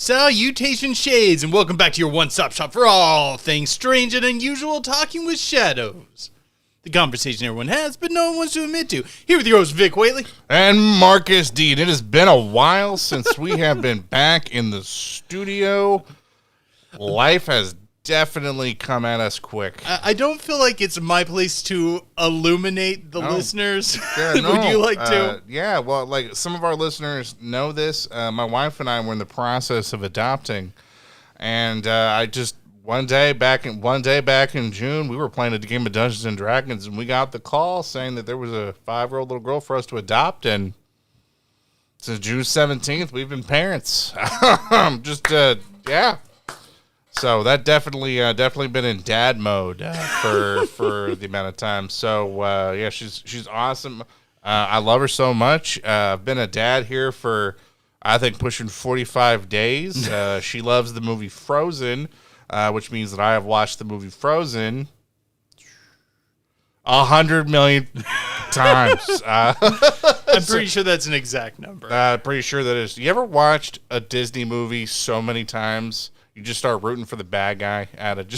Salutations, Shades, and welcome back to your one-stop shop for all things strange and unusual, talking with shadows. The conversation everyone has, but no one wants to admit to. Here with your host, Vic Whaley. And Marcus D. It has been a while since we have been back in the studio. Life has definitely come at us quick. I don't feel like it's my place to illuminate the listeners. Yeah, Would you like to? Yeah, well, like some of our listeners know this. My wife and I were in the process of adopting, and I just one day back in June, we were playing a game of Dungeons and Dragons, and we got the call saying that there was a 5-year-old little girl for us to adopt, and since June 17th, we've been parents. Yeah. So that definitely been in dad mode for the amount of time. So yeah, she's awesome. I love her so much. I've been a dad here for I think pushing 45 days. She loves the movie Frozen, which means that I have watched the movie Frozen 100 million times. I'm pretty sure that's an exact number. Pretty sure that is. You ever watched a Disney movie so many times? You just start rooting for the bad guy out of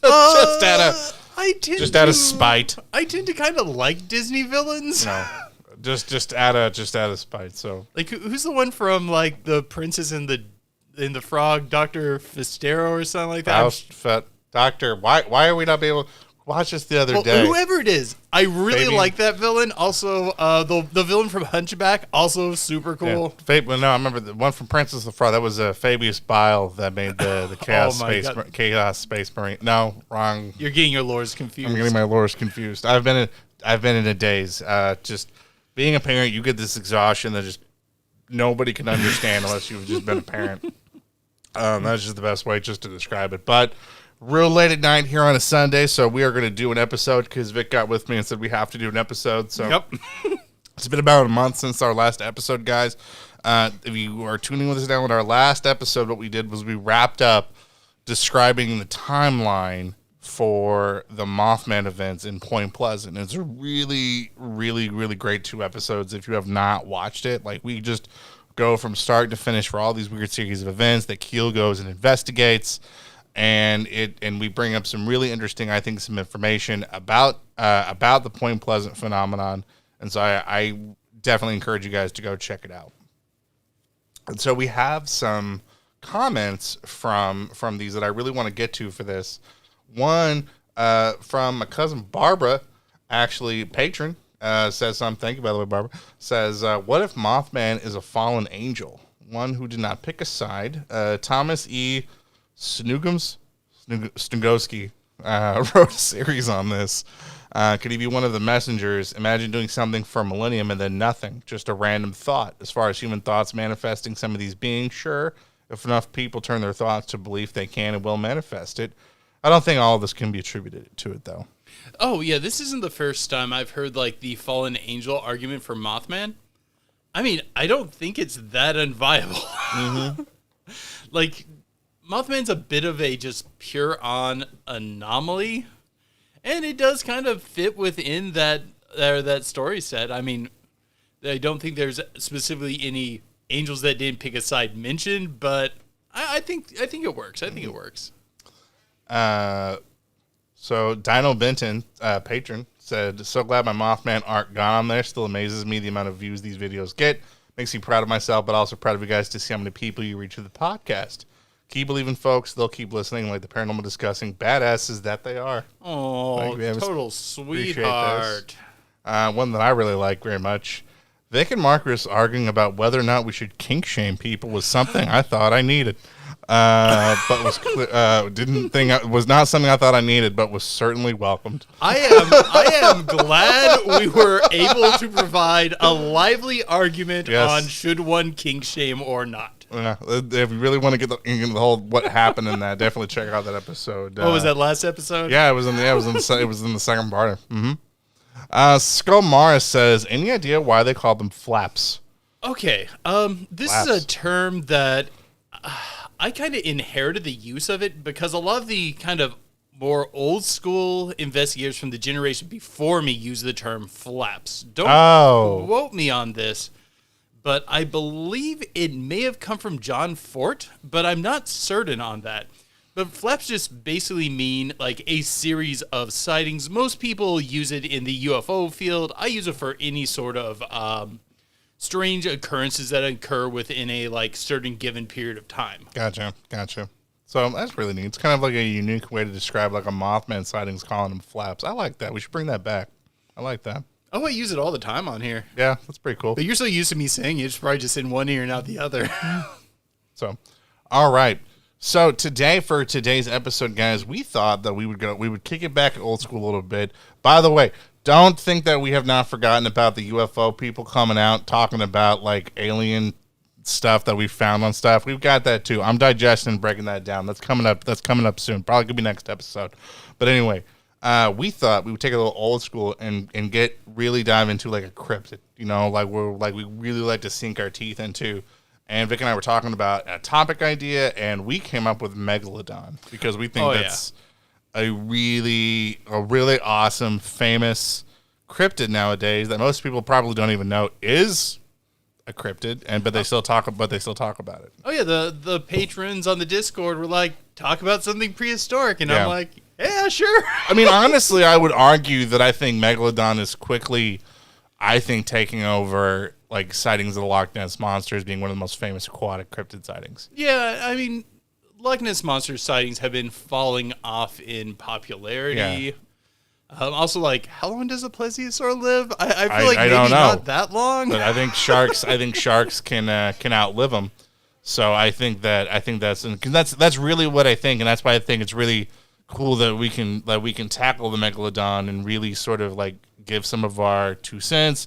out of spite. I tend to kind of like Disney villains. No, just out of spite. So, like, who's the one from like the Princess and the Frog, Dr. Fistero or something like that? Doctor, why are we not able? Watch this the other day. Whoever it is, I really like that villain. Also, the villain from Hunchback, also super cool. Yeah. No, I remember the one from Princess and the Frog. That was Fabius Bile that made the Chaos Space Marine. No, wrong. You're getting your lores confused. I'm getting my lores confused. I've been in a daze. Just being a parent, you get this exhaustion that just nobody can understand unless you've just been a parent. That's just the best way just to describe it. But real late at night here on a Sunday, so we are going to do an episode because Vic got with me and said we have to do an episode. So yep. It's been about a month since our last episode, guys. If you are tuning with us now, with our last episode, what we did was we wrapped up describing the timeline for the Mothman events in Point Pleasant. It's a really, really, really great 2 episodes. If you have not watched it, like we just go from start to finish for all these weird series of events that Keel goes and investigates. And we bring up some really interesting, I think, some information about the Point Pleasant phenomenon. And so I definitely encourage you guys to go check it out. And so we have some comments from these that I really want to get to for this. One from my cousin Barbara, actually patron, says something. Thank you, by the way, Barbara. Says, what if Mothman is a fallen angel? One who did not pick a side. Thomas E. Snugowski wrote a series on this. Could he be one of the messengers? Imagine doing something for a millennium and then nothing, just a random thought. As far as human thoughts manifesting some of these beings, sure, if enough people turn their thoughts to belief, they can and will manifest it. I don't think all of this can be attributed to it, though. Oh, yeah, this isn't the first time I've heard, like, the fallen angel argument for Mothman. I mean, I don't think it's that unviable. Mm-hmm. Like, Mothman's a bit of a just pure on anomaly, and it does kind of fit within that story set. I mean, I don't think there's specifically any angels that didn't pick a side mentioned, but I think it works. I think it works. So Dino Benton, patron, said, so glad my Mothman art got on there. Still amazes me the amount of views these videos get. Makes me proud of myself, but also proud of you guys to see how many people you reach with the podcast. Keep believing, folks. They'll keep listening like the paranormal discussing badasses that they are. Oh, total sweetheart. One that I really like very much. Vic and Marcus arguing about whether or not we should kink shame people was something I thought I needed. But was not something I thought I needed, but was certainly welcomed. I am glad we were able to provide a lively argument on should one kink shame or not. If you really want to get into the whole what happened in that, definitely check out that episode. What was that last episode? Yeah, it was in the second part. Skull Morris says, any idea why they call them flaps? Okay. This Flaps. is a term that I kind of inherited the use of it because a lot of the kind of more old school investigators from the generation before me use the term flaps. Don't quote me on this, but I believe it may have come from John Fort, but I'm not certain on that. But flaps just basically mean like a series of sightings. Most people use it in the UFO field. I use it for any sort of strange occurrences that occur within a like certain given period of time. Gotcha. So that's really neat. It's kind of like a unique way to describe like a Mothman sightings, calling them flaps. I like that. We should bring that back. I like that. Oh, I use it all the time on here. Yeah, that's pretty cool. But you're so used to me saying it, it's probably just in one ear and out the other. So, all right. So for today's episode, guys, we thought that we would kick it back old school a little bit. By the way, don't think that we have not forgotten about the UFO people coming out talking about like alien stuff that we found on stuff. We've got that too. I'm digesting and breaking that down. That's coming up soon. Probably could be next episode. But anyway, we thought we would take a little old school and get really dive into like a cryptid. You know, we really like to sink our teeth into. And Vic and I were talking about a topic idea, and we came up with Megalodon because we think that's a really awesome, famous cryptid nowadays that most people probably don't even know is a cryptid, but they still talk about it. Oh yeah, the patrons on the Discord were like, talk about something prehistoric, and I'm like, yeah, sure. I mean, honestly, I would argue that I think Megalodon is quickly, taking over like sightings of the Loch Ness Monster as being one of the most famous aquatic cryptid sightings. Yeah, I mean, Loch Ness Monster sightings have been falling off in popularity. Yeah. Also, like, how long does a plesiosaur live? I feel like maybe not that long. But I think sharks can outlive them. So I think that's really what I think, and that's why I think it's really cool that we can tackle the Megalodon and really sort of like give some of our 2 cents.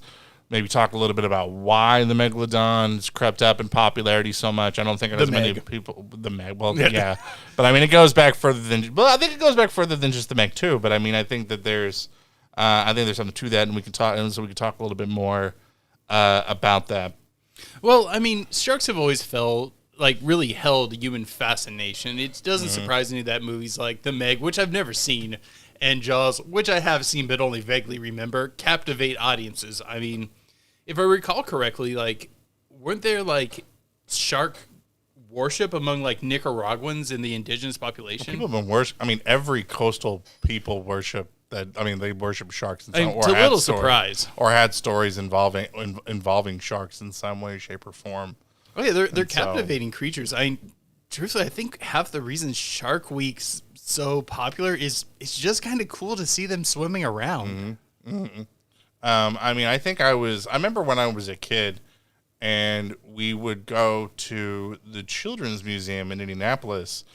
Maybe talk a little bit about why the Megalodon's crept up in popularity so much. I don't think there's many people. The Meg, well, yeah, but I mean, it goes back further than. Well, I think it goes back further than just the Meg too. But I mean, I think that there's something to that, and we can talk a little bit more about that. Well, I mean, sharks have always really held human fascination. It doesn't surprise me that movies like The Meg, which I've never seen, and Jaws, which I have seen but only vaguely remember, captivate audiences. I mean, if I recall correctly, like, weren't there like shark worship among like Nicaraguans in the indigenous population? People have been worship. I mean, every coastal people worship that. I mean, they worship sharks in some to little surprise, or had stories involving sharks in some way, shape, or form. Oh yeah, they're captivating creatures. Truthfully, I think half the reason Shark Week's so popular is it's just kind of cool to see them swimming around. Mm-hmm. Mm-hmm. I mean, I remember when I was a kid and we would go to the Children's Museum in Indianapolis.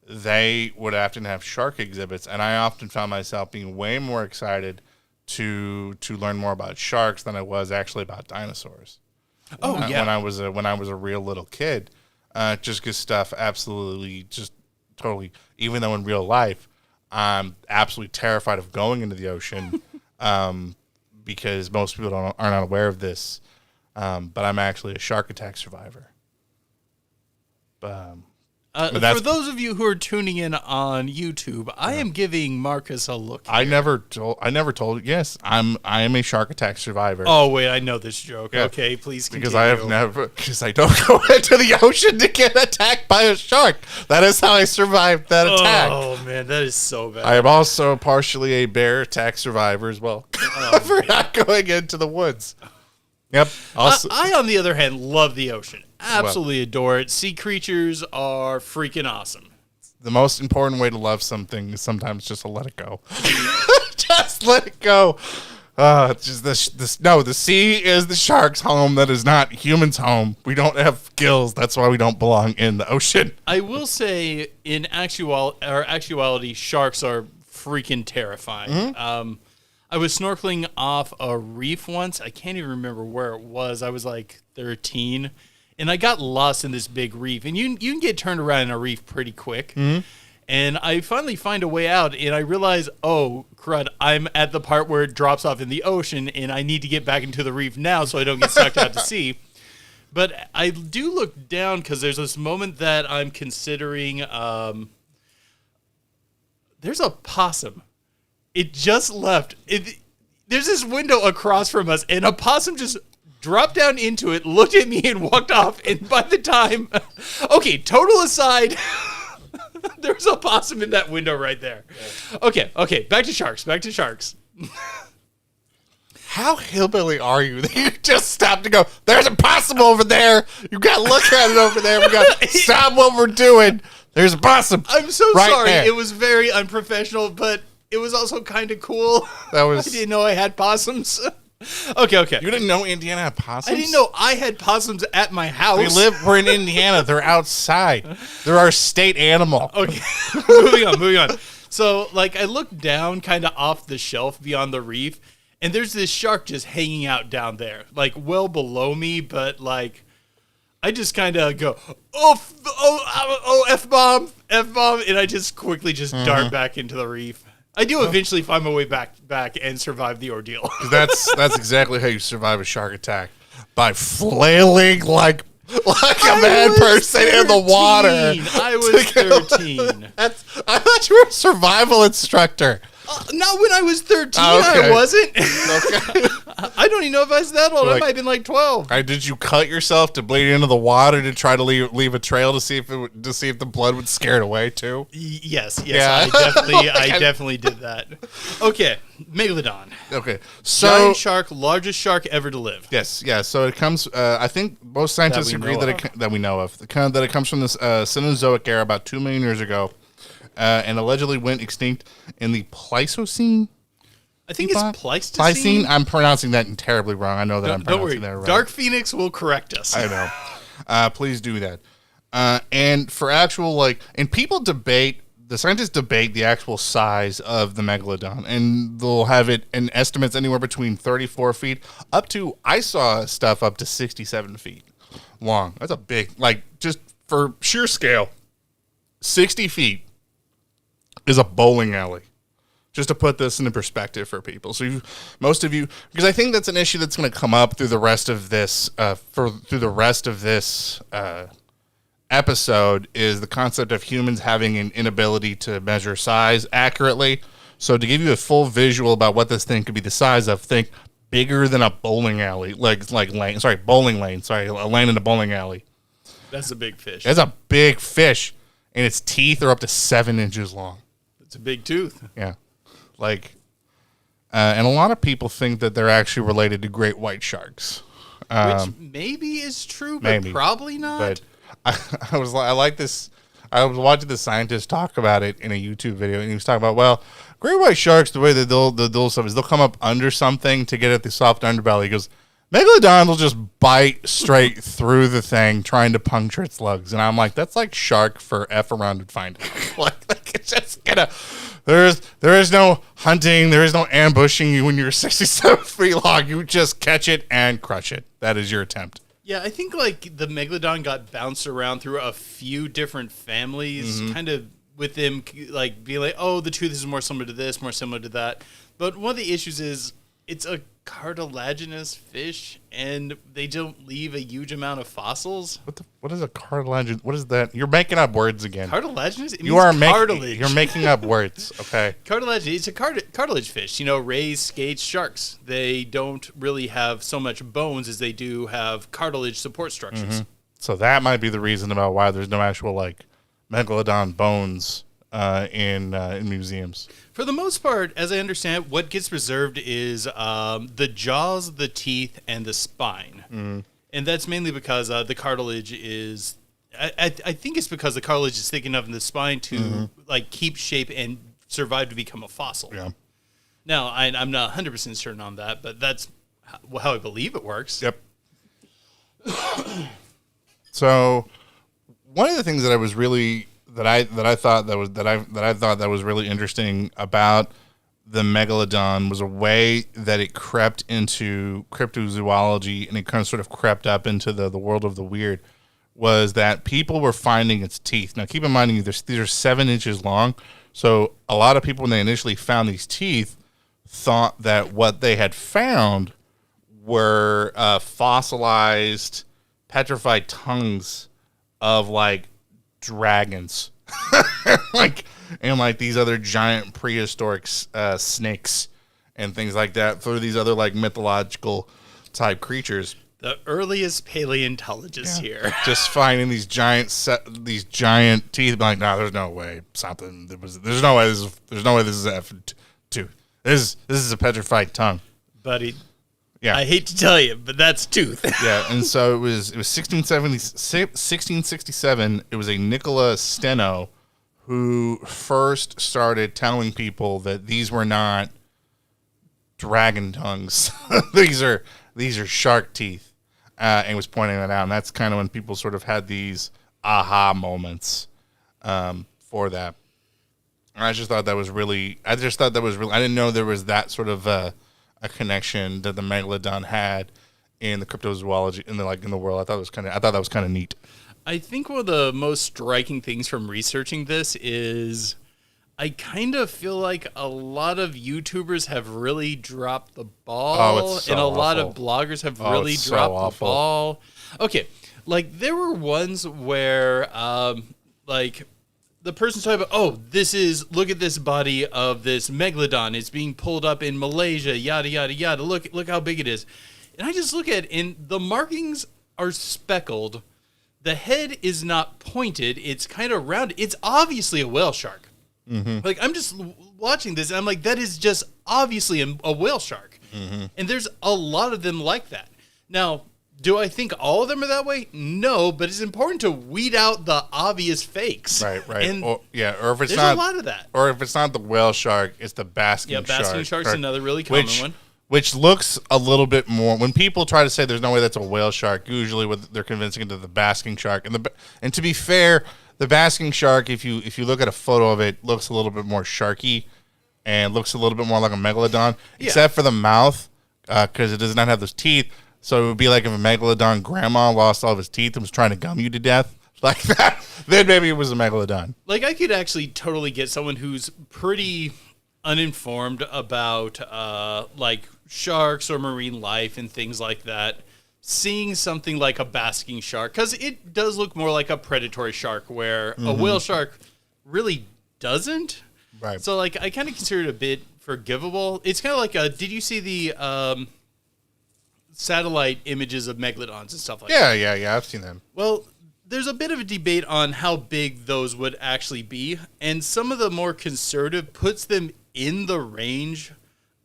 They would often have shark exhibits, and I often found myself being way more excited to learn more about sharks than I was actually about dinosaurs. When I was a real little kid, just because stuff absolutely just totally. Even though in real life, I'm absolutely terrified of going into the ocean, because most people are not aware of this. But I'm actually a shark attack survivor. For those of you who are tuning in on YouTube, I am giving Marcus a look here. I never told. Yes, I am a shark attack survivor. Oh wait, I know this joke. Yeah. Okay, please continue. Because I don't go into the ocean to get attacked by a shark. That is how I survived that attack. Oh man, that is so bad. I am also partially a bear attack survivor as well. For not going into the woods. Yep. Also, I, on the other hand, love the ocean. Absolutely adore it. Sea creatures are freaking awesome. The most important way to love something is sometimes just to let it go. Just let it go. The sea is the shark's home. That is not humans' home. We don't have gills. That's why we don't belong in the ocean. I will say, in actuality, sharks are freaking terrifying. Mm-hmm. I was snorkeling off a reef once. I can't even remember where it was. I was like 13. and I got lost in this big reef. And you can get turned around in a reef pretty quick. Mm-hmm. And I finally find a way out, and I realize, oh, crud, I'm at the part where it drops off in the ocean, and I need to get back into the reef now so I don't get sucked out to sea. But I do look down because there's this moment that I'm considering. There's a possum. It just left. There's this window across from us, and a possum just dropped down into it, looked at me, and walked off. And by the time, okay, total aside, there's a possum in that window right there. Okay, back to sharks. How hillbilly are you that you just stopped to go, there's a possum over there. You got to look at it over there. We got to stop what we're doing. There's a possum. I'm so right sorry. there. It was very unprofessional, but it was also kind of cool. I didn't know I had possums. Okay. You didn't know Indiana had possums? I didn't know I had possums at my house. We're in Indiana. They're outside. They're our state animal. Okay. Moving on. So, I look down kind of off the shelf beyond the reef, and there's this shark just hanging out down there, well below me, but I just kind of go, F-bomb, and I just quickly dart back into the reef. I do eventually find my way back and survive the ordeal. That's exactly how you survive a shark attack. By flailing like a mad person in the water. I was 13. I thought you were a survival instructor. Not when I was 13, okay. I wasn't. Okay. I don't even know if I was that old. I might have been 12. Did you cut yourself to bleed into the water to try to leave a trail to see if the blood would scare it away too? Yes. Yeah. I definitely did that. Okay, Megalodon. Okay, so giant shark, largest shark ever to live. Yes, yeah. So it comes. I think most scientists agree that we know of. That it comes from this Cenozoic era about 2 million years ago. And allegedly went extinct in the Pleistocene. I think it's Pleistocene. I'm pronouncing that terribly wrong. I know that I'm pronouncing that wrong. Dark Phoenix will correct us. I know. Please do that. And for actual, and people debate, the scientists debate the actual size of the Megalodon. And they'll have it in estimates anywhere between 34 feet up to, I saw stuff up to 67 feet long. That's a big, just for sheer scale, 60 feet is a bowling alley, just to put this into perspective for people. So most of you, because I think that's an issue that's going to come up through the rest of this, episode, is the concept of humans having an inability to measure size accurately. So to give you a full visual about what this thing could be the size of, think bigger than a bowling alley, bowling lane. Sorry, a lane in a bowling alley. That's a big fish. That's a big fish, and its teeth are up to 7 inches long. It's a big tooth. Yeah. And a lot of people think that they're actually related to great white sharks. Which maybe is true, but probably not. But I was watching the scientist talk about it in a YouTube video, and he was talking about, great white sharks, the way that they'll do stuff is they'll come up under something to get at the soft underbelly. He goes, Megalodon will just bite straight through the thing, trying to puncture its lugs. And I'm like, that's like shark for F around and find out. It's just gonna. There is no hunting. There is no ambushing you when you're 67 feet long. You just catch it and crush it. That is your attempt. Yeah, I think the Megalodon got bounced around through a few different families, kind of with them being like, oh, the tooth is more similar to this, more similar to that. But one of the issues is it's a cartilaginous fish, and they don't leave a huge amount of fossils. What is a cartilaginous? What is that? You're making up words again. Cartilaginous? It you are cartilage. You're making up words. Okay. Cartilaginous. It's a cartilage fish. Rays, skates, sharks. They don't really have so much bones as they do have cartilage support structures. So that might be the reason about why there's no actual Megalodon bones in museums. For the most part, as I understand it, what gets preserved is the jaws, the teeth, and the spine. And that's mainly because the cartilage is... I think it's because the cartilage is thick enough in the spine to keep shape and survive to become a fossil. Yeah. Now, I'm not 100% certain on that, but that's how I believe it works. Yep. So, one of the things that I was really... that I thought that was really interesting about the Megalodon was a way that it crept into cryptozoology, and it kind of sort of crept up into the world of the weird, was that people were finding its teeth. Now, keep in mind, these are 7 inches long, so a lot of people, when they initially found these teeth, thought that what they had found were fossilized, petrified tongues of, like, dragons. and these other giant prehistoric snakes and things like that, for these other like mythological type creatures. The earliest paleontologists here, just finding these giant teeth, like, no, there's no way something. There's no way this is F2. This is a petrified tongue, buddy. Yeah, I hate to tell you, but that's tooth. Yeah, and so it was 1667. It was a Nicola Steno who first started telling people that these were not dragon tongues. these are shark teeth, and was pointing that out. And that's kind of when people sort of had these aha moments for that. And I just thought that was really. I didn't know there was that sort of a connection that the Megalodon had in the cryptozoology in the world. I thought that was kind of neat. I think one of the most striking things from researching this is I kind of feel like a lot of YouTubers have really dropped the ball, Oh, it's so and a awful. lot of bloggers have really it's so dropped the awful. ball. Okay, like there were ones where like the person's talking about, look at this body of this Megalodon. It's being pulled up in Malaysia, yada, yada, yada. Look how big it is. And I just look at it, and the markings are speckled. The head is not pointed. It's kind of rounded. It's obviously a whale shark. Mm-hmm. Like, I'm just watching this, and I'm like, that is just obviously a whale shark. Mm-hmm. And there's a lot of them like that. Now, do I think all of them are that way? No, but it's important to weed out the obvious fakes. Right. And or if it's there's not a lot of that. or if it's not the whale shark, it's the basking shark. Yeah, basking shark's another really common one. Which looks a little bit more. When people try to say there's no way that's a whale shark, usually what they're convincing into the basking shark. And to be fair, the basking shark, if you look at a photo of it, looks a little bit more sharky and looks a little bit more like a megalodon, except for the mouth, because it does not have those teeth. So it would be like if a megalodon grandma lost all of his teeth and was trying to gum you to death, like that. Then maybe it was a megalodon. Like, I could actually totally get someone who's pretty uninformed about like sharks or marine life and things like that, seeing something like a basking shark, because it does look more like a predatory shark, where a whale shark really doesn't. Right. So, like, I kind of consider it a bit forgivable. It's kind of like did you see the satellite images of megalodons and stuff like that? Yeah, I've seen them. Well, there's a bit of a debate on how big those would actually be, and some of the more conservative puts them in the range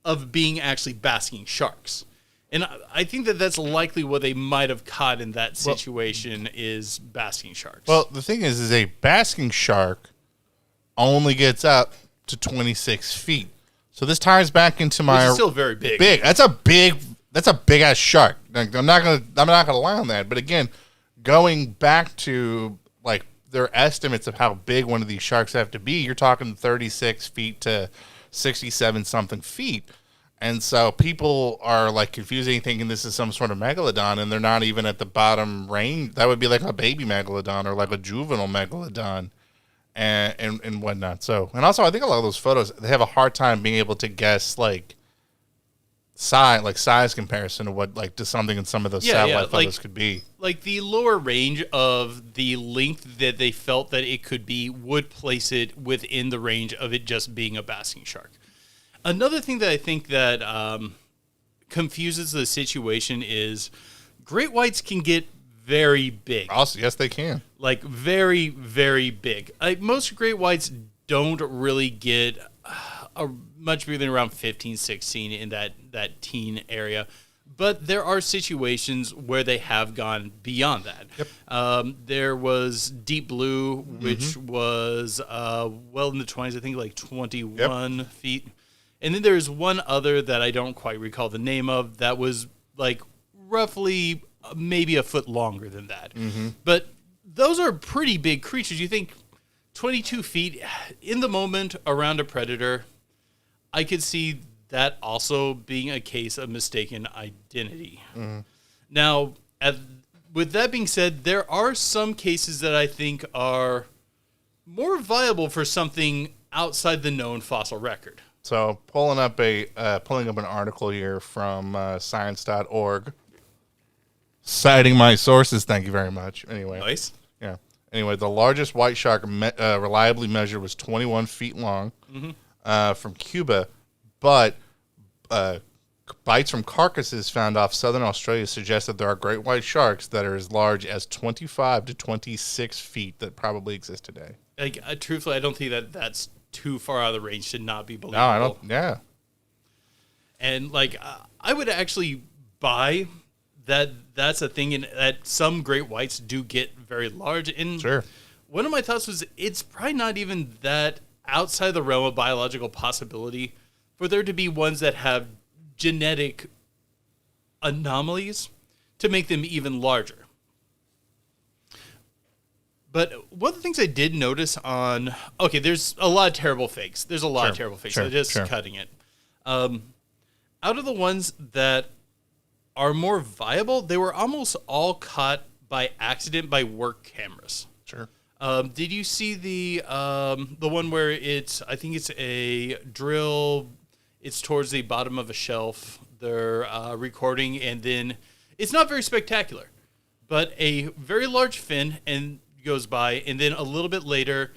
of being actually basking sharks. And I think that that's likely what they might have caught in that situation, is basking sharks. Well, the thing is a basking shark only gets up to 26 feet. So this ties back into my... Which is still very big. That's a big ass shark. Like, I'm not gonna lie on that. But again, going back to like their estimates of how big one of these sharks have to be, you're talking 36 feet to 67 something feet. And so people are like confusing, thinking this is some sort of megalodon, and they're not even at the bottom range. That would be like a baby megalodon or like a juvenile megalodon and whatnot. So, and also I think a lot of those photos, they have a hard time being able to guess like size comparison to what like to something in some of those satellite photos could be. Like the lower range of the length that they felt that it could be would place it within the range of it just being a basking shark. Another thing that I think that confuses the situation is great whites can get very big. Also, yes, they can. Like very, very big. Like most great whites don't really get much bigger than around 15, 16 in that teen area. But there are situations where they have gone beyond that. Yep. There was Deep Blue, which was well in the 20s, I think like 21 feet. And then there's one other that I don't quite recall the name of that was like roughly maybe a foot longer than that. Mm-hmm. But those are pretty big creatures. You think 22 feet in the moment around a predator, I could see that also being a case of mistaken identity. Now, with that being said, there are some cases that I think are more viable for something outside the known fossil record. So pulling up an article here from science.org, citing my sources. Thank you very much. Anyway, Nice. yeah. Anyway, the largest white shark reliably measured was 21 feet long from Cuba, but bites from carcasses found off southern Australia suggest that there are great white sharks that are as large as 25 to 26 feet that probably exist today. Like, truthfully, I don't think that's too far out of the range to not be believable. No, I don't. Yeah. And like, I would actually buy that that's a thing, and that some great whites do get very large. And Sure. one of my thoughts was it's probably not even that outside the realm of biological possibility for there to be ones that have genetic anomalies to make them even larger. But one of the things I did notice there's a lot of terrible fakes. There's a lot of terrible fakes. They're just cutting it. Out of the ones that are more viable, they were almost all caught by accident by work cameras. Sure. Did you see the one where I think it's a drill, it's towards the bottom of a shelf, they're recording, and then it's not very spectacular, but a very large fin goes by, and then a little bit later,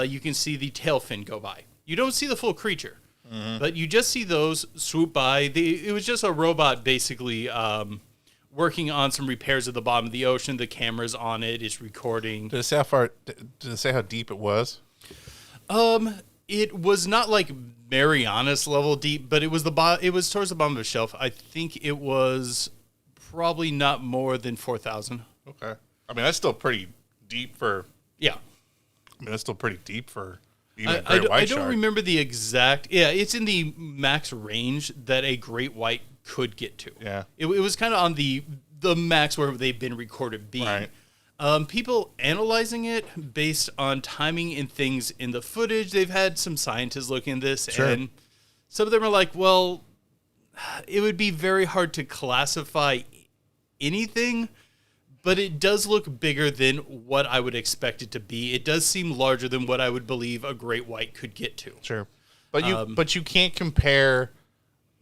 you can see the tail fin go by. You don't see the full creature, but you just see those swoop by. It was just a robot basically working on some repairs at the bottom of the ocean. The camera's on it. It's recording. Did it say how deep it was? It was not like Marianas level deep, but it was it was towards the bottom of the shelf. I think it was probably not more than 4,000. Okay. I mean, that's still pretty deep for... Yeah. I mean, that's still pretty deep for even a great white shark. I don't remember the exact... Yeah, it's in the max range that a great white could get to. Yeah. It was kind of on the max where they've been recorded being. Right. People analyzing it based on timing and things in the footage, they've had some scientists looking at this, and some of them are like, well, it would be very hard to classify anything, but it does look bigger than what I would expect it to be. It does seem larger than what I would believe a great white could get to. Sure. But you can't compare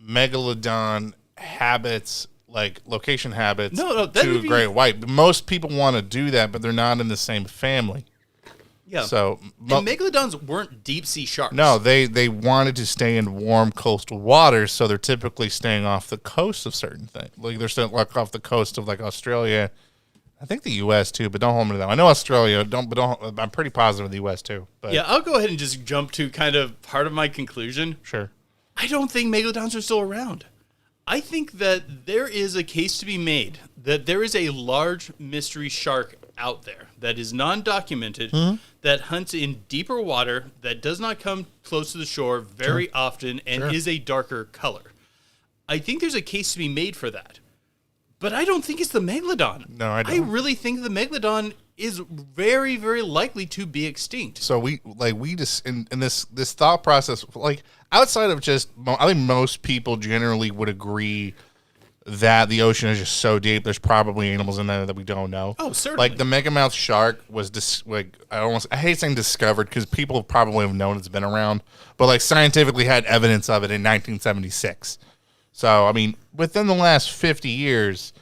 Megalodon habits, like location habits, to great white. Most people want to do that, but they're not in the same family. Yeah. So and Megalodons weren't deep sea sharks. No, they wanted to stay in warm coastal waters, so they're typically staying off the coast of certain things. Like they're staying off the coast of like Australia. I think the U.S. too, but don't hold me to that. I know Australia. I'm pretty positive the U.S. too. But yeah, I'll go ahead and just jump to kind of part of my conclusion. Sure. I don't think Megalodons are still around. I think that there is a case to be made that there is a large mystery shark out there that is non-documented, that hunts in deeper water, that does not come close to the shore very often, and is a darker color. I think there's a case to be made for that. But I don't think it's the Megalodon. No, I don't. I really think the Megalodon is very, very likely to be extinct. So we just in this thought process, like outside of just, I think most people generally would agree that the ocean is just so deep. There's probably animals in there that we don't know. Oh, certainly. Like the megamouth shark was I hate saying discovered because people probably have known it's been around, but like scientifically had evidence of it in 1976. So, I mean, within the last 50 years,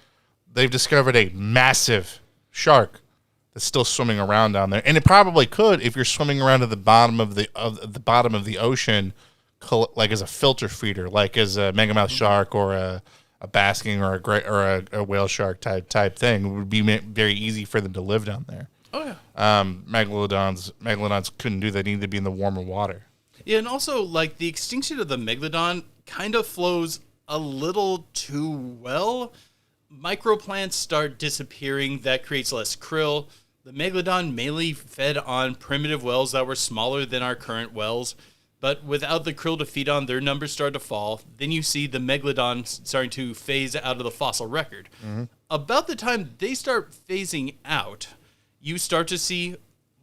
they've discovered a massive shark that's still swimming around down there. And it probably could if you're swimming around at the bottom of the ocean, like as a filter feeder, like as a megamouth shark or a basking or a whale shark type thing. It would be very easy for them to live down there. Oh, yeah. Megalodons couldn't do that. They needed to be in the warmer water. Yeah, and also, like, the extinction of the Megalodon kind of flows a little too well. Microplants start disappearing. That creates less krill. The Megalodon mainly fed on primitive whales that were smaller than our current whales. But without the krill to feed on, their numbers start to fall. Then you see the Megalodon starting to phase out of the fossil record. About the time they start phasing out, you start to see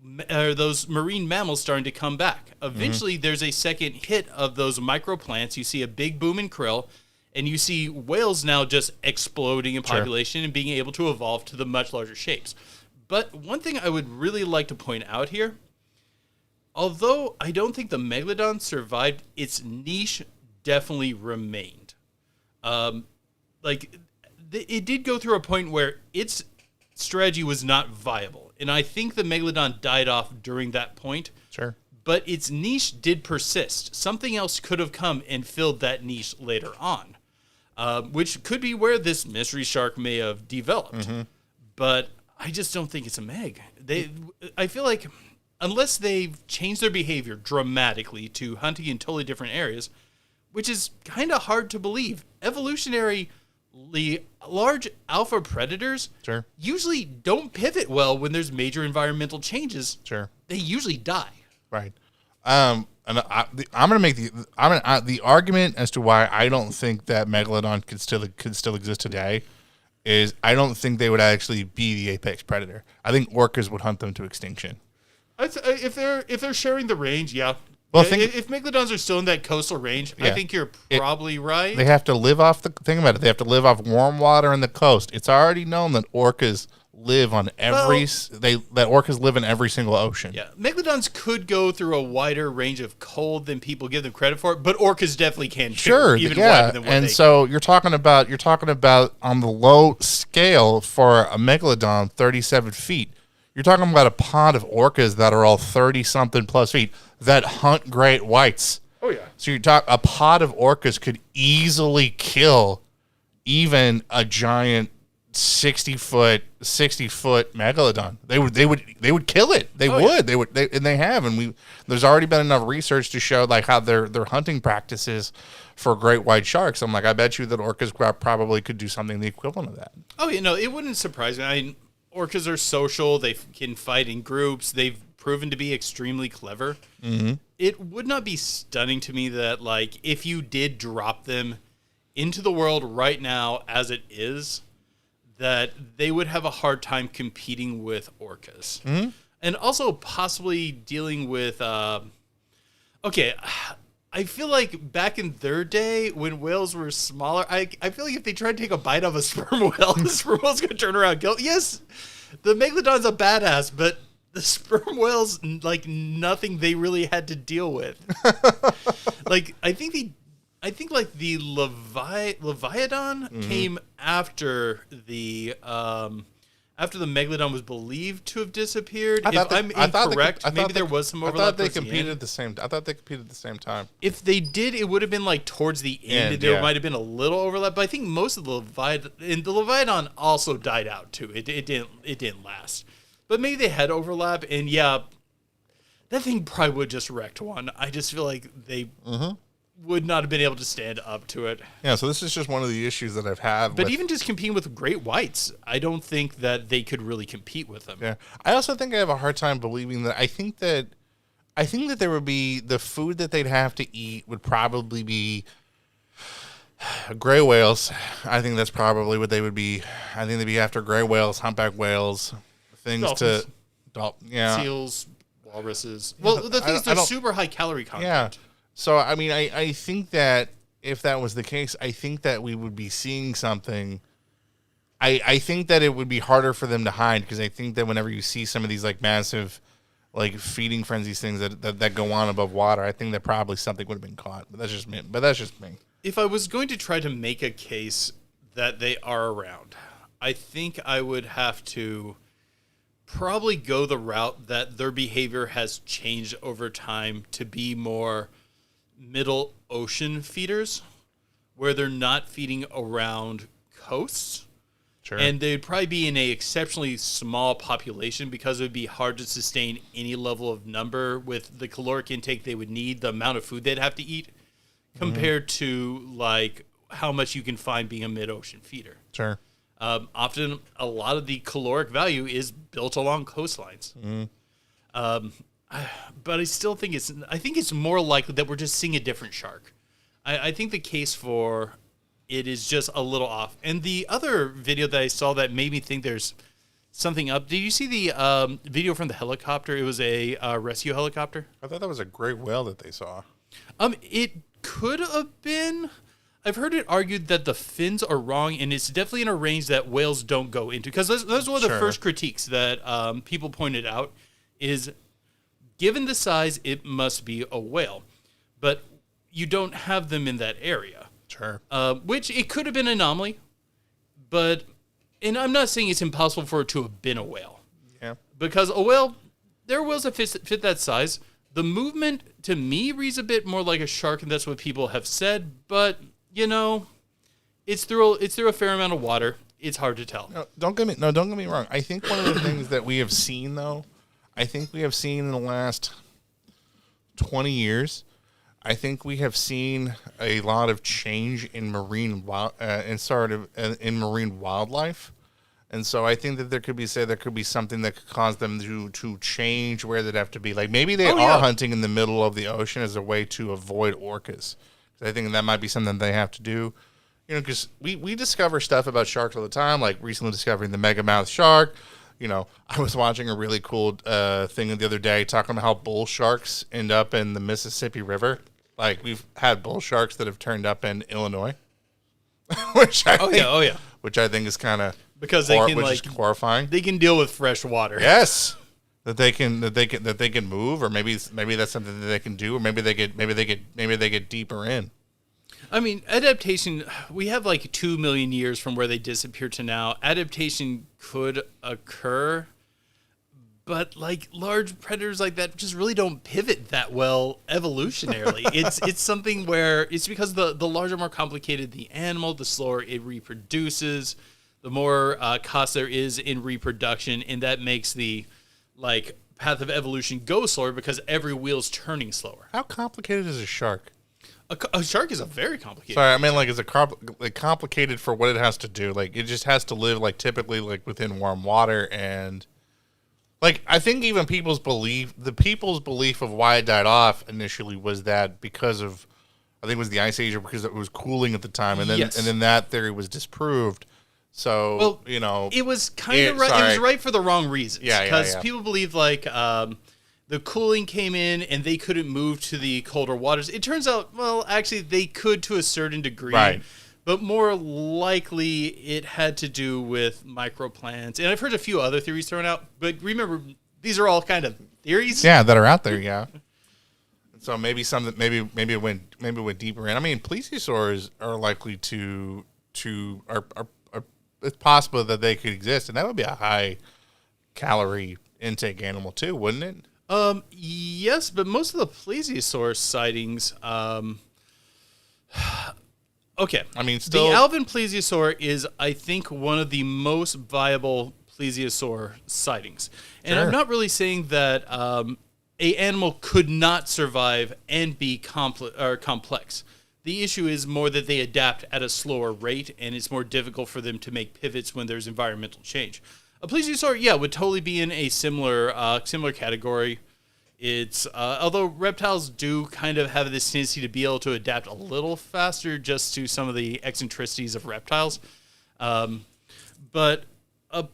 those marine mammals starting to come back. Eventually, there's a second hit of those microplants. You see a big boom in krill, and you see whales now just exploding in population and being able to evolve to the much larger shapes. But one thing I would really like to point out here, although I don't think the Megalodon survived, its niche definitely remained. It did go through a point where its strategy was not viable. And I think the Megalodon died off during that point. Sure. But its niche did persist. Something else could have come and filled that niche later on, which could be where this mystery shark may have developed. But I just don't think it's a Meg. I feel like unless they've changed their behavior dramatically to hunting in totally different areas, which is kind of hard to believe, evolutionary large alpha predators usually don't pivot well when there's major environmental changes. They usually die. Right. I'm going to make the argument as to why I don't think that Megalodon could still exist today is I don't think they would actually be the apex predator. I think orcas would hunt them to extinction. If they're sharing the range, yeah. Well, if Megalodons are still in that coastal range, I think you're probably right. They have to live off think about it. They have to live off warm water in the coast. It's already known that orcas live on orcas live in every single ocean. Yeah, Megalodons could go through a wider range of cold than people give them credit for, but orcas definitely can too. Sure, even yeah. wider than what And they so you're talking about on the low scale for a Megalodon, 37 feet. You're talking about a pod of orcas that are all 30-something plus feet that hunt great whites. Oh, yeah. So a pod of orcas could easily kill even a giant 60-foot Megalodon. They would kill it. They have. And there's already been enough research to show like how their hunting practices for great white sharks. I'm like, I bet you that orcas probably could do something the equivalent of that. Oh, it wouldn't surprise me. I mean, orcas are social. They can fight in groups. They've proven to be extremely clever. It would not be stunning to me that, like, if you did drop them into the world right now as it is, that they would have a hard time competing with orcas. And also possibly dealing with... I feel like back in their day, when whales were smaller, I feel like if they tried to take a bite of a sperm whale, the sperm whale's going to turn around and go, yes, the Megalodon's a badass, but the sperm whale's like nothing they really had to deal with. Like, I think the Leviathan came after the Megalodon was believed to have disappeared. If I'm incorrect, maybe there was some overlap. I thought they competed at the same time. If they did, it would have been like towards the end. There might have been a little overlap, but I think most of the Leviathan also died out too. It didn't last. But maybe they had overlap, and yeah, that thing probably would just wrecked one. I just feel like they would not have been able to stand up to it. Yeah, so this is just one of the issues that I've had. But even just competing with great whites, I don't think that they could really compete with them. Yeah, I also think I have a hard time believing that. I think that there would be the food that they'd have to eat would probably be gray whales. I think that's probably what they would be. I think they'd be after gray whales, humpback whales, things seals, walruses. Well, the things they're super high calorie content. Yeah. So, I mean, I think that if that was the case, I think that we would be seeing something. I think that it would be harder for them to hide because I think that whenever you see some of these like massive like feeding frenzies things that go on above water, I think that probably something would have been caught. But that's just me. If I was going to try to make a case that they are around, I think I would have to probably go the route that their behavior has changed over time to be more middle ocean feeders, where they're not feeding around coasts. Sure. And they'd probably be in a exceptionally small population because it would be hard to sustain any level of number with the caloric intake they would need, the amount of food they'd have to eat, compared to like how much you can find being a mid-ocean feeder. Sure. Often, a lot of the caloric value is built along coastlines. But I still think it's more likely that we're just seeing a different shark. I think the case for it is just a little off. And the other video that I saw that made me think there's something up. Did you see the video from the helicopter? It was a rescue helicopter. I thought that was a great whale that they saw. It could have been. I've heard it argued that the fins are wrong, and it's definitely in a range that whales don't go into. Because that's one of the first critiques that people pointed out is, given the size, it must be a whale. But you don't have them in that area. Sure. Which it could have been an anomaly, and I'm not saying it's impossible for it to have been a whale. Yeah. Because a whale, there are whales that fit that size. The movement, to me, reads a bit more like a shark, and that's what people have said. But, it's through a fair amount of water. It's hard to tell. No, don't get me wrong. I think one of the things that we have seen, though, in the last 20 years, I think we have seen a lot of change in marine wildlife. And so I think that there could be something that could cause them to change where they'd have to be. Like maybe they are hunting in the middle of the ocean as a way to avoid orcas. I think that might be something they have to do. Because we discover stuff about sharks all the time, like recently discovering the megamouth shark. I was watching a really cool thing the other day talking about how bull sharks end up in the Mississippi River. Like we've had bull sharks that have turned up in Illinois, which I think is kind of because they can is horrifying. They can deal with fresh water. Yes, that they can move, or maybe that's something that they can do, or maybe they get deeper in. I mean, adaptation, we have like 2 million years from where they disappeared to now. Adaptation could occur, but like large predators like that just really don't pivot that well evolutionarily. It's something where it's because the larger, more complicated the animal, the slower it reproduces, the more cost there is in reproduction, and that makes the path of evolution go slower because every wheel's turning slower. How complicated is a shark? A shark is a very complicated. Sorry, I mean is it complicated for what it has to do? Like it just has to live typically within warm water, and I think even people's belief of why it died off initially was that because of, I think it was the ice age, or because it was cooling at the time, and then that theory was disproved. So it was kind of right. It was right for the wrong reasons. Because people believe the cooling came in and they couldn't move to the colder waters. It turns out, actually, they could to a certain degree. Right. But more likely, it had to do with microplants. And I've heard a few other theories thrown out. But remember, these are all kind of theories. Yeah, that are out there, yeah. So maybe it went deeper in. I mean, plesiosaurs are likely to it's possible that they could exist, and that would be a high calorie intake animal too, wouldn't it? Yes, but most of the plesiosaur sightings, okay. I mean, still, the Alvin plesiosaur is, I think, one of the most viable plesiosaur sightings. And I'm not really saying that a animal could not survive and be complex. The issue is more that they adapt at a slower rate, and it's more difficult for them to make pivots when there's environmental change. A plesiosaur, would totally be in a similar category. It's although reptiles do kind of have this tendency to be able to adapt a little faster just to some of the eccentricities of reptiles. But what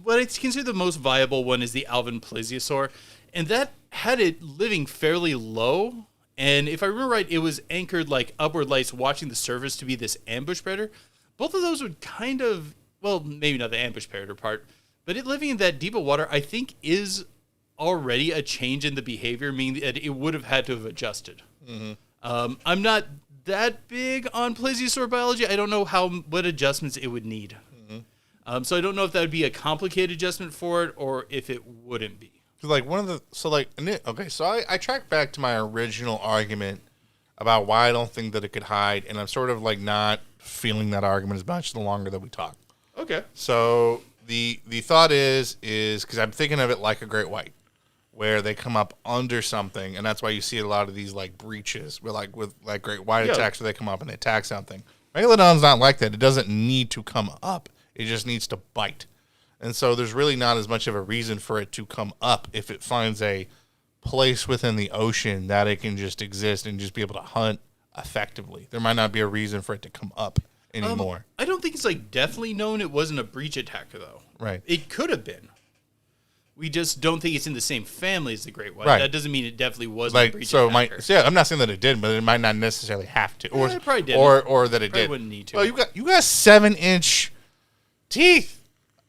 I consider the most viable one is the Alvin plesiosaur, and that had it living fairly low. And if I remember right, it was anchored upward lights watching the surface to be this ambush predator. Both of those would kind of, maybe not the ambush predator part, but it living in that deep of water, I think, is already a change in the behavior, meaning that it would have had to have adjusted. Mm-hmm. I'm not that big on plesiosaur biology. I don't know what adjustments it would need. Mm-hmm. So I don't know if that would be a complicated adjustment for it or if it wouldn't be. So I tracked back to my original argument about why I don't think that it could hide, and I'm sort of not feeling that argument as much the longer that we talk. Okay. So the thought is because I'm thinking of it like a great white, where they come up under something, and that's why you see a lot of these breaches with great white attacks, where they come up and they attack something. Megalodon's not like that. It doesn't need to come up. It just needs to bite. And so there's really not as much of a reason for it to come up if it finds a place within the ocean that it can just exist and just be able to hunt effectively. There might not be a reason for it to come up. anymore. I don't think it's like definitely known it wasn't a breach attacker though. Right. It could have been. We just don't think it's in the same family as the great white. Right. That doesn't mean it definitely wasn't a breach so attacker. I'm not saying that it did, but it might not necessarily have to, or it probably didn't. or that it Probably did. wouldn't need to. Well, you got 7-inch teeth.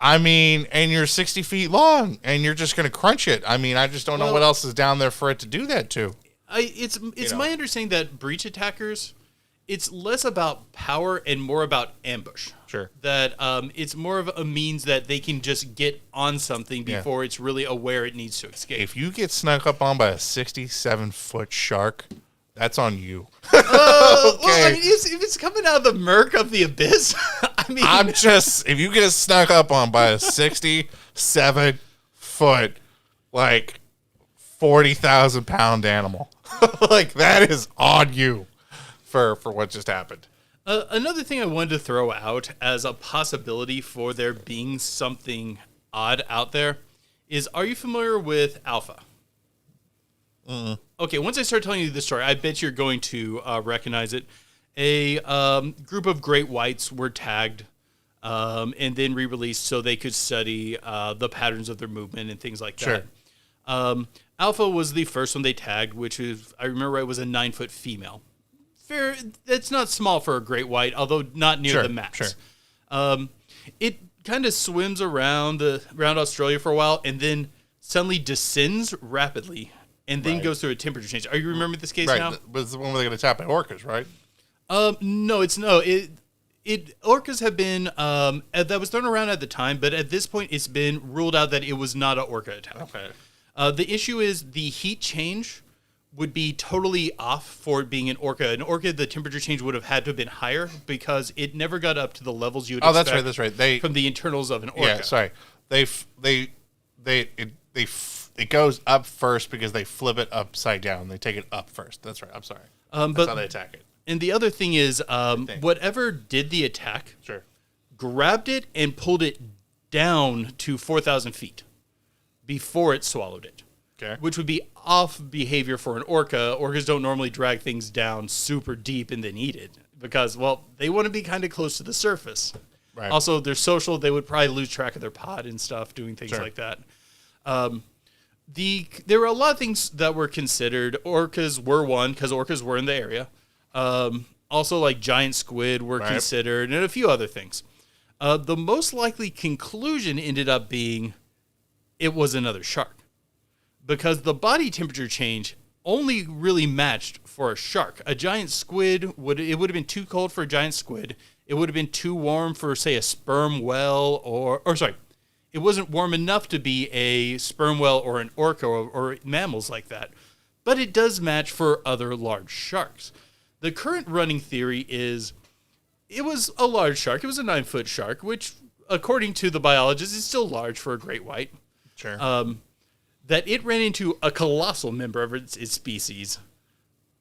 I mean, and you're 60 feet long, and you're just gonna crunch it. I mean, I just don't know what else is down there for it to do that to. It's my understanding that breach attackers, it's less about power and more about ambush. Sure. That it's more of a means that they can just get on something before it's really aware it needs to escape. If you get snuck up on by a 67-foot shark, that's on you. Well, I mean, if it's coming out of the murk of the abyss, I mean, if you get snuck up on by a 67-foot, like 40,000-pound animal, like that is on you for what just happened. Another thing I wanted to throw out as a possibility for there being something odd out there is, are you familiar with Alpha? Okay, once I start telling you this story, I bet you're going to recognize it. A group of great whites were tagged and then re-released so they could study the patterns of their movement and things like that. Sure. Alpha was the first one they tagged, which is, I remember, it was a 9-foot female. Fair, it's not small for a great white, although not near the max. Sure. It kind of swims around Australia for a while and then suddenly descends rapidly and then goes through a temperature change. Are you remembering this case now? But it's the one where they get attacked by orcas, right? No. Orcas have been that was thrown around at the time, but at this point it's been ruled out that it was not an orca attack. Okay. The issue is the heat change would be totally off for it being an orca. An orca, the temperature change would have had to have been higher because it never got up to the levels you would expect. That's right. From the internals of an orca. Yeah, sorry. It goes up first because they flip it upside down. They take it up first. That's right. I'm sorry. That's how they attack it. And the other thing is, whatever did the attack, grabbed it and pulled it down to 4,000 feet before it swallowed it. Okay. Which would be off behavior for an orca. Orcas don't normally drag things down super deep and then eat it because, well, they want to be kind of close to the surface. Right. Also, they're social. They would probably lose track of their pod and stuff, doing things like that. There were a lot of things that were considered. Orcas were one because orcas were in the area. Also, like giant squid were considered, and a few other things. The most likely conclusion ended up being it was another shark, because the body temperature change only really matched for a shark. A giant squid would have been too cold for a giant squid. It would have been too warm for, say, a sperm whale, it wasn't warm enough to be a sperm whale or an orca or mammals like that. But it does match for other large sharks. The current running theory is it was a large shark. It was a 9-foot shark, which, according to the biologists, is still large for a great white. Sure. That it ran into a colossal member of its species,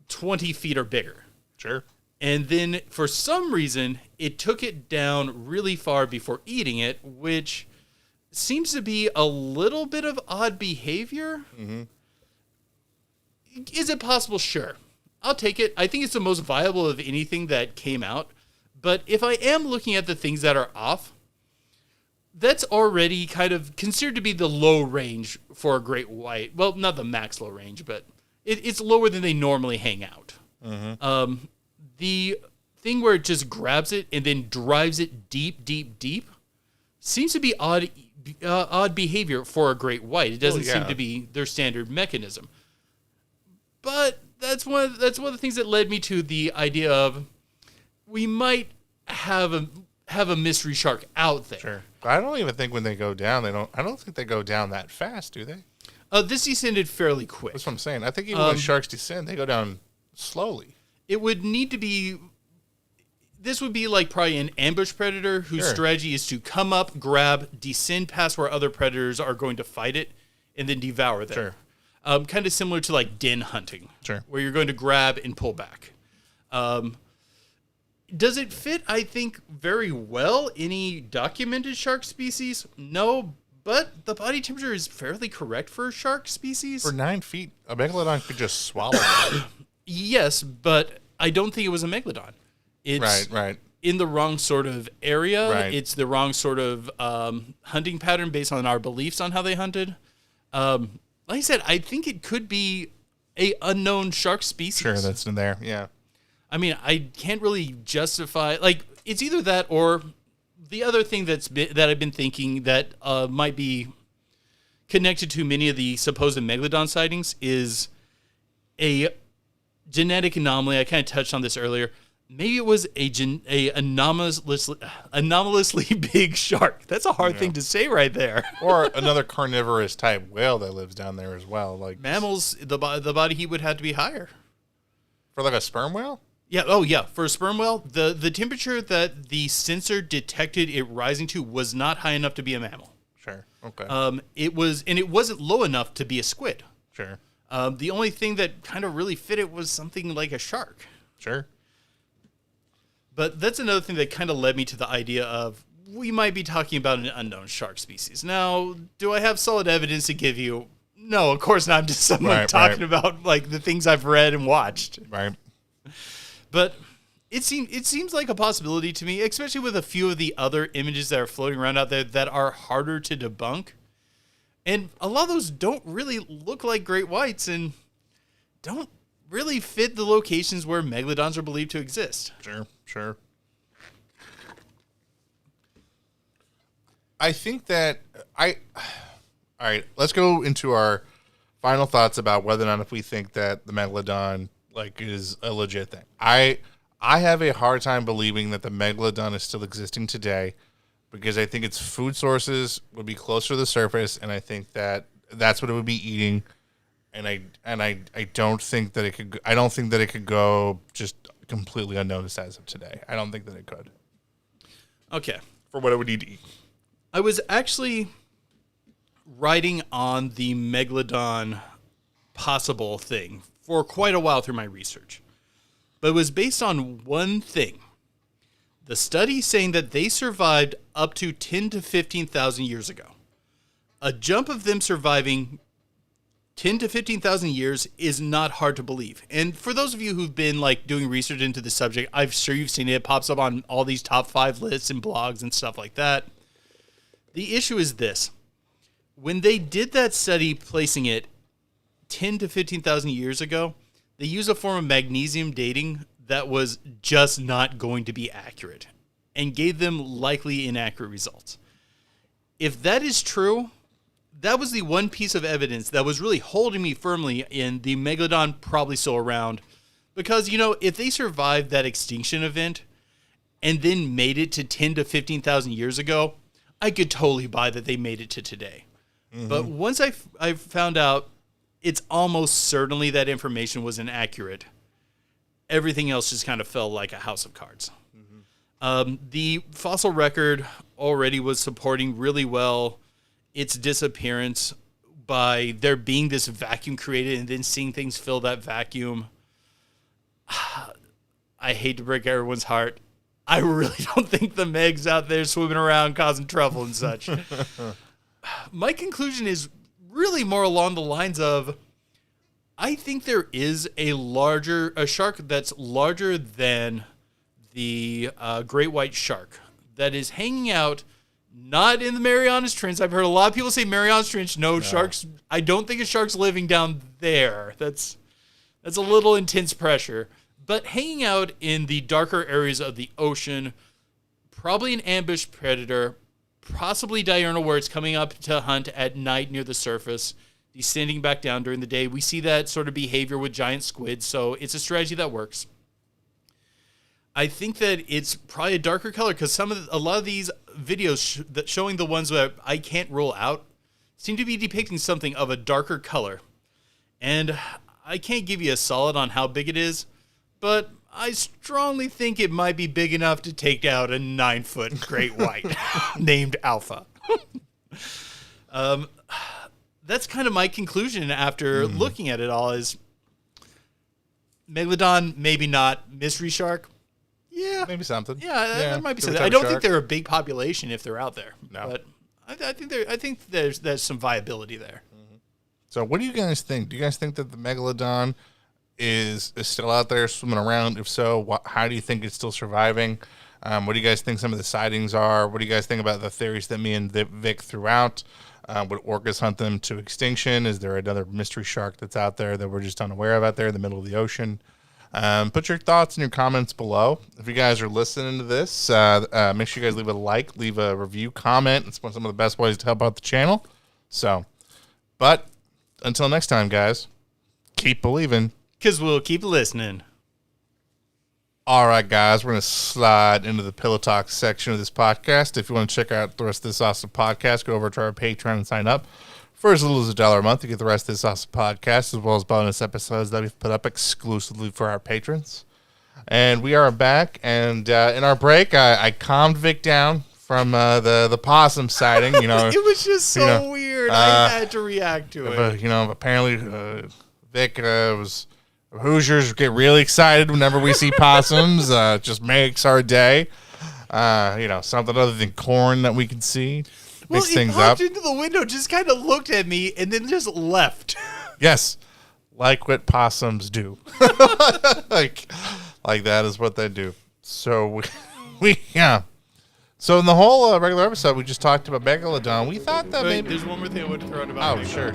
20 feet or bigger. Sure. And then, for some reason, it took it down really far before eating it, which seems to be a little bit of odd behavior. Mm-hmm. Is it possible? Sure. I'll take it. I think it's the most viable of anything that came out. But if I am looking at the things that are off, that's already kind of considered to be the low range for a great white. Well, not the max low range, but it's lower than they normally hang out. Mm-hmm. The thing where it just grabs it and then drives it deep, deep, deep seems to be odd behavior for a great white. It doesn't seem to be their standard mechanism. But that's one of the things that led me to the idea of we might have a mystery shark out there. Sure. I don't even think when they go down, I don't think they go down that fast, do they? This descended fairly quick. That's what I'm saying. I think even when sharks descend, they go down slowly. It would need to be... This would be like probably an ambush predator whose strategy is to come up, grab, descend past where other predators are going to fight it, and then devour them. Sure. Kind of similar to like den hunting, sure, where you're going to grab and pull back. Does it fit, I think, very well any documented shark species? No, but the body temperature is fairly correct for a shark species. For 9 feet, a megalodon could just swallow it. Yes, but I don't think it was a megalodon. Right. in the wrong sort of area. Right. It's the wrong sort of hunting pattern based on our beliefs on how they hunted. Like I said, I think it could be a unknown shark species. Sure, that's in there. Yeah. I mean, I can't really justify, like, it's either that or the other thing that I've been thinking that might be connected to many of the supposed Megalodon sightings is a genetic anomaly. I kind of touched on this earlier. Maybe it was a anomalously big shark. That's a hard thing to say right there. Or another carnivorous type whale that lives down there as well. Like Mammals, the body heat would have to be higher. for like a sperm whale? Yeah. Oh, yeah. For a sperm whale, the temperature that the sensor detected it rising to was not high enough to be a mammal. Sure. Okay. It wasn't low enough to be a squid. Sure. The only thing that kind of really fit it was something like a shark. Sure. But that's another thing that kind of led me to the idea of we might be talking about an unknown shark species. Now, do I have solid evidence to give you? No, of course not. I'm just someone talking about like the things I've read and watched. Right. But it seems like a possibility to me, especially with a few of the other images that are floating around out there that are harder to debunk. And a lot of those don't really look like great whites and don't really fit the locations where megalodons are believed to exist. Sure. I think that all right, let's go into our final thoughts about whether or not if we think that the Megalodon like is a legit thing. I have a hard time believing that the Megalodon is still existing today because I think its food sources would be closer to the surface, and I think that that's what it would be eating. And I don't think that it could. I don't think that it could go just completely unnoticed as of today. I don't think that it could. Okay. For what it would need to eat. I was actually writing on the Megalodon possible thing for quite a while through my research. But it was based on one thing. The study saying that they survived up to 10 to 15,000 years ago. A jump of them surviving 10 to 15,000 years is not hard to believe. And for those of you who've been like doing research into the subject, I'm sure you've seen it. It pops up on all these top 5 lists and blogs and stuff like that. The issue is this. When they did that study placing it 10 to 15,000 years ago, they used a form of magnesium dating that was just not going to be accurate and gave them likely inaccurate results. If that is true, that was the one piece of evidence that was really holding me firmly in the Megalodon probably still around. Because, you know, if they survived that extinction event and then made it to 10 to 15,000 years ago, I could totally buy that they made it to today. Mm-hmm. But once I found out it's almost certainly that information was inaccurate, everything else just kind of fell like a house of cards. Mm-hmm. The fossil record already was supporting really well its disappearance by there being this vacuum created and then seeing things fill that vacuum. I hate to break everyone's heart. I really don't think the Megs out there swimming around causing trouble and such. My conclusion is really more along the lines of, I think there is a shark that's larger than the great white shark that is hanging out not in the Marianas Trench. I've heard a lot of people say Marianas Trench. No, sharks. I don't think a shark's living down there. That's a little intense pressure. But hanging out in the darker areas of the ocean, probably an ambush predator, possibly diurnal where it's coming up to hunt at night near the surface, descending back down during the day. We see that sort of behavior with giant squids, so it's a strategy that works. I think that it's probably a darker color because a lot of these videos that showing the ones that I can't rule out seem to be depicting something of a darker color. And I can't give you a solid on how big it is, but I strongly think it might be big enough to take out a 9-foot great white named Alpha. That's kind of my conclusion after looking at it all is Megalodon, maybe not. Mystery shark, yeah. Maybe something. Yeah, there might be something. I don't think they're a big population if they're out there. No. But I think there's some viability there. So what do you guys think? Do you guys think that the Megalodon is still out there swimming around? If so, how do you think it's still surviving? What do you guys think some of the sightings are? What do you guys think about the theories that me and Vic threw out? Would orcas hunt them to extinction? Is there another mystery shark that's out there that we're just unaware of out there in the middle of the ocean? Put your thoughts and your comments below. If you guys are listening to this, make sure you guys leave a like, leave a review, comment. It's one of some of the best ways to help out the channel. So, but until next time, guys, keep believing. Because we'll keep listening. All right, guys, we're going to slide into the Pillow Talk section of this podcast. If you want to check out the rest of this awesome podcast, go over to our Patreon and sign up. For as little as $1 a month, you get the rest of this awesome podcast, as well as bonus episodes that we've put up exclusively for our patrons. And we are back, and in our break, I calmed Vic down from the possum sighting. You know, it was just so weird. I had to react to it. But, you know, apparently Vic Hoosiers get really excited whenever we see possums. It just makes our day. You know, something other than corn that we can see. Mix things up. He popped into the window, just kind of looked at me, and then just left. Yes, like what possums do. like that is what they do. So we yeah. So in the whole regular episode, we just talked about Megalodon. We thought that maybe there's one more thing I want to throw out about. Oh, sure.